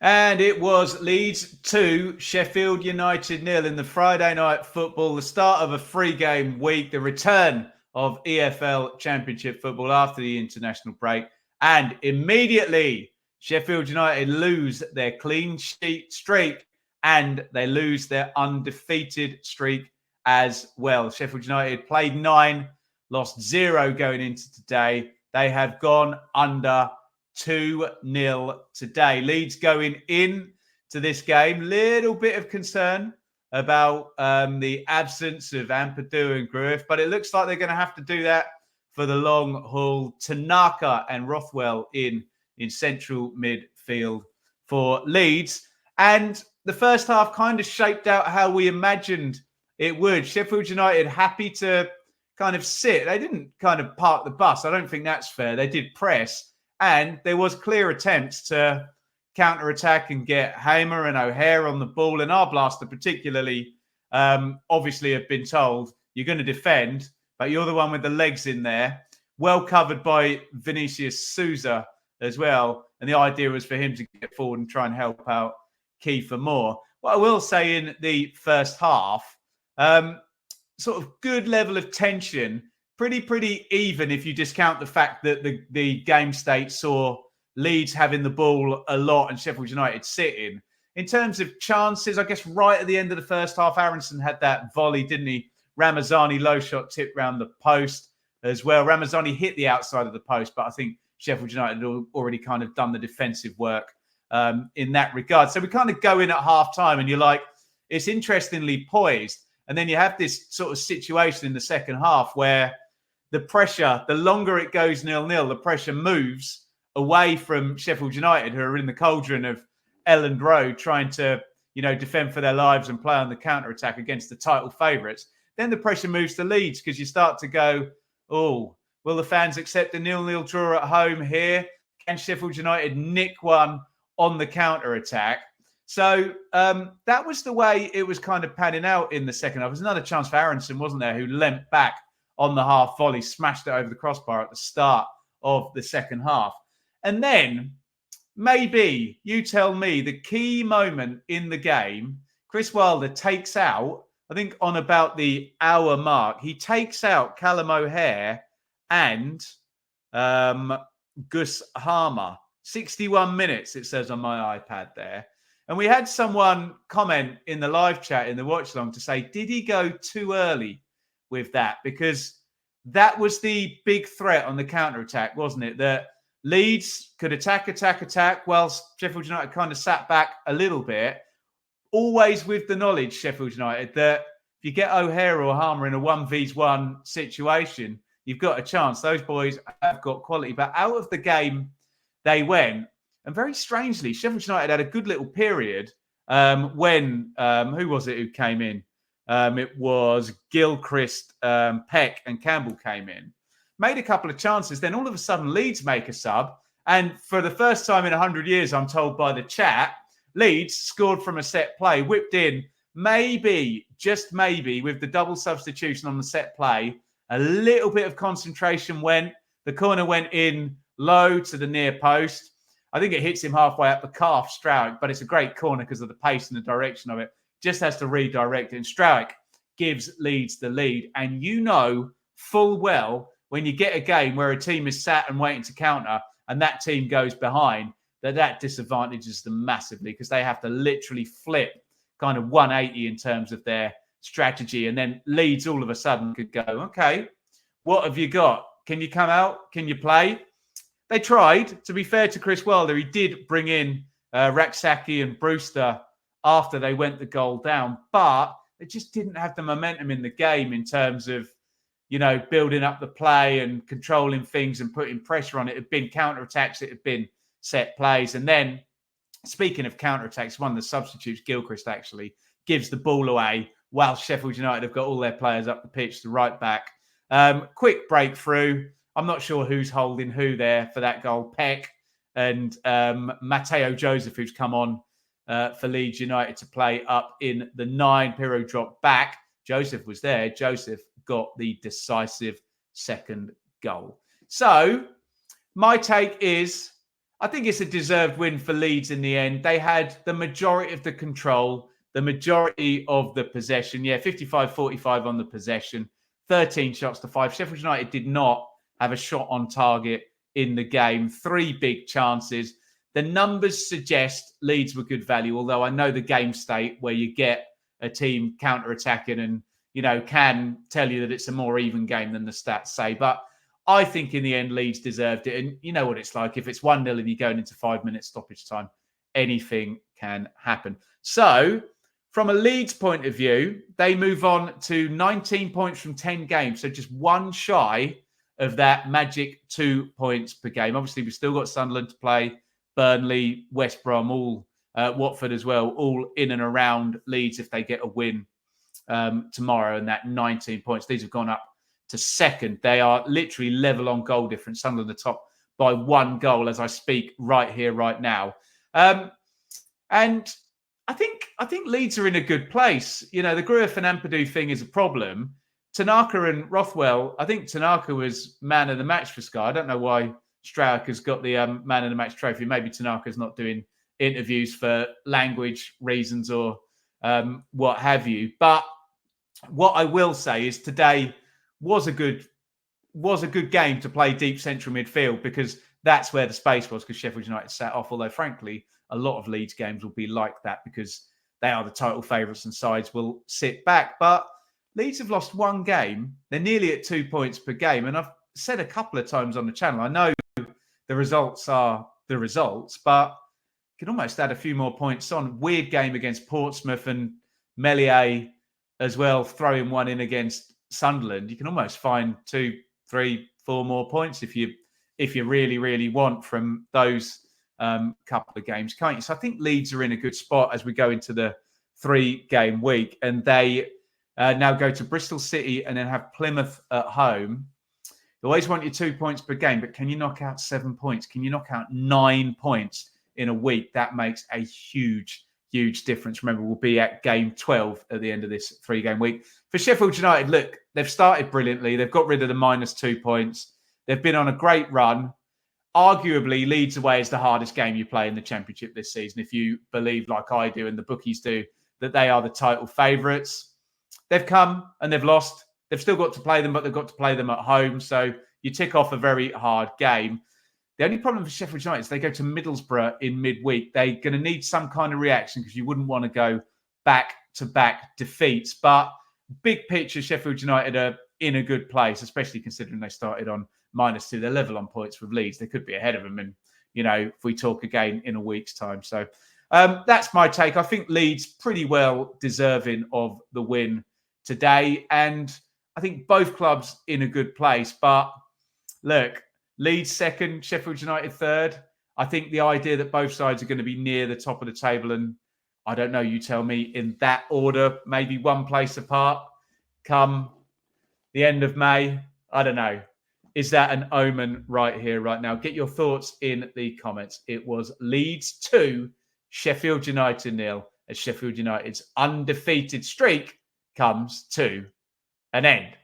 And it was Leeds 2, Sheffield United 0 in the Friday night football, the start of a 3-game week, the return of EFL Championship football after the international break. And immediately, Sheffield United lose their clean sheet streak and they lose their undefeated streak as well. Sheffield United played 9, lost 0 going into today. They have gone under 2-0 today. Leeds going in to this game, little bit of concern about the absence of Ampadu and Grueff, but it looks like they're going to have to do that for the long haul. Tanaka and Rothwell in central midfield for Leeds. And the first half kind of shaped out how we imagined it would. Sheffield United happy to kind of sit. They didn't kind of park the bus. I don't think that's fair. They did press. And there was clear attempts to counter-attack and get Hamer and O'Hare on the ball. And Arblaster particularly, obviously have been told, you're going to defend, but you're the one with the legs in there. Well covered by Vinicius Souza as well. And the idea was for him to get forward and try and help out Kiefer Moore. What I will say in the first half, sort of good level of tension, pretty even if you discount the fact that the game state saw Leeds having the ball a lot and Sheffield United sitting. In terms of chances, I guess right at the end of the first half, Aronson had that volley, didn't he? Ramazani low shot tipped round the post as well. Ramazani hit the outside of the post, but I think Sheffield United had already kind of done the defensive work in that regard. So we kind of go in at half time and you're like, it's interestingly poised. And then you have this sort of situation in the second half where the pressure, the longer it goes 0-0, the pressure moves away from Sheffield United, who are in the cauldron of Elland Road, trying to, defend for their lives and play on the counter-attack against the title favourites. Then the pressure moves to Leeds because you start to go, oh, will the fans accept a 0-0 draw at home here? Can Sheffield United nick one on the counter-attack? So that was the way it was kind of panning out in the second half. There was another chance for Aronson, wasn't there, who leant back on the half volley, smashed it over the crossbar at the start of the second half. And then, maybe, you tell me, the key moment in the game, Chris Wilder takes out, I think on about the hour mark, he takes out Callum O'Hare and Gus Harmer. 61 minutes, it says on my iPad there. And we had someone comment in the live chat, in the watch along, to say, did he go too early with that? Because that was the big threat on the counter-attack, wasn't it? That Leeds could attack, whilst Sheffield United kind of sat back a little bit, always with the knowledge, Sheffield United, that if you get O'Hare or Harmer in a 1v1 situation, you've got a chance. Those boys have got quality. But out of the game, they went. And very strangely, Sheffield United had a good little period when, who was it who came in? It was Gilchrist, Peck and Campbell came in. Made a couple of chances. Then all of a sudden, Leeds make a sub. And for the first time in 100 years, I'm told by the chat, Leeds scored from a set play, whipped in, maybe, just maybe, with the double substitution on the set play, a little bit of concentration went. The corner went in low to the near post. I think it hits him halfway up the calf, Strauch, but it's a great corner because of the pace and the direction of it. Just has to redirect it. And Strauch gives Leeds the lead. And you know full well when you get a game where a team is sat and waiting to counter and that team goes behind, that disadvantages them massively because they have to literally flip kind of 180 in terms of their strategy. And then Leeds all of a sudden could go, okay, what have you got? Can you come out? Can you play? They tried. To be fair to Chris Wilder, he did bring in Raksaki and Brewster after they went the goal down, but they just didn't have the momentum in the game in terms of, building up the play and controlling things and putting pressure on it. It had been counter-attacks. It had been set plays. And then, speaking of counter-attacks, one of the substitutes, Gilchrist, actually gives the ball away while Sheffield United have got all their players up the pitch to right back. Quick breakthrough. I'm not sure who's holding who there for that goal. Peck and Matteo Joseph, who's come on for Leeds United to play up in the 9. Pirro dropped back. Joseph was there. Joseph got the decisive second goal. So my take is I think it's a deserved win for Leeds in the end. They had the majority of the control, the majority of the possession. Yeah, 55-45 on the possession, 13 shots to 5. Sheffield United did not have a shot on target in the game. 3 big chances. The numbers suggest Leeds were good value, although I know the game state where you get a team counter-attacking and, can tell you that it's a more even game than the stats say. But I think in the end, Leeds deserved it. And you know what it's like. If it's 1-0 and you're going into 5-minute stoppage time, anything can happen. So from a Leeds point of view, they move on to 19 points from 10 games. So just one shy of that magic 2 points per game. Obviously, we've still got Sunderland to play, Burnley, West Brom, all Watford as well, all in and around Leeds if they get a win tomorrow. And that 19 points, these have gone up to second. They are literally level on goal difference. Sunderland the top by 1 goal as I speak right here, right now. And I think Leeds are in a good place. The Grueff and Ampadu thing is a problem. Tanaka and Rothwell, I think Tanaka was man of the match for Sky. I don't know why Strauch has got the man of the match trophy. Maybe Tanaka's not doing interviews for language reasons or what have you. But what I will say is today was a good game to play deep central midfield, because that's where the space was, because Sheffield United sat off. Although, frankly, a lot of Leeds games will be like that because they are the title favourites and sides will sit back. But Leeds have lost 1 game. They're nearly at 2 points per game. And I've said a couple of times on the channel, I know the results are the results, but you can almost add a few more points on. Weird game against Portsmouth, and Meslier as well, throwing one in against Sunderland. You can almost find 2, 3, 4 more points if you really, really want from those couple of games, can't you? So I think Leeds are in a good spot as we go into the 3-game week, and they now go to Bristol City and then have Plymouth at home. You always want your 2 points per game, but can you knock out 7 points? Can you knock out 9 points in a week? That makes a huge, huge difference. Remember, we'll be at game 12 at the end of this 3-game week. For Sheffield United, look, they've started brilliantly. They've got rid of the -2 points. They've been on a great run. Arguably, Leeds away is the hardest game you play in the Championship this season, if you believe, like I do and the bookies do, that they are the title favourites. They've come and they've lost. They've still got to play them, but they've got to play them at home. So you tick off a very hard game. The only problem for Sheffield United is they go to Middlesbrough in midweek. They're going to need some kind of reaction, because you wouldn't want to go back-to-back defeats. But big picture, Sheffield United are in a good place, especially considering they started on -2. They're level on points with Leeds. They could be ahead of them. And, if we talk again in a week's time. So that's my take. I think Leeds pretty well deserving of the win today. And I think both clubs in a good place. But look, Leeds second, Sheffield United third. I think the idea that both sides are going to be near the top of the table, and I don't know, you tell me, in that order, maybe one place apart come the end of May. I don't know. Is that an omen right here, right now? Get your thoughts in the comments. It was Leeds 2, Sheffield United 0, as Sheffield United's undefeated streak comes to an end.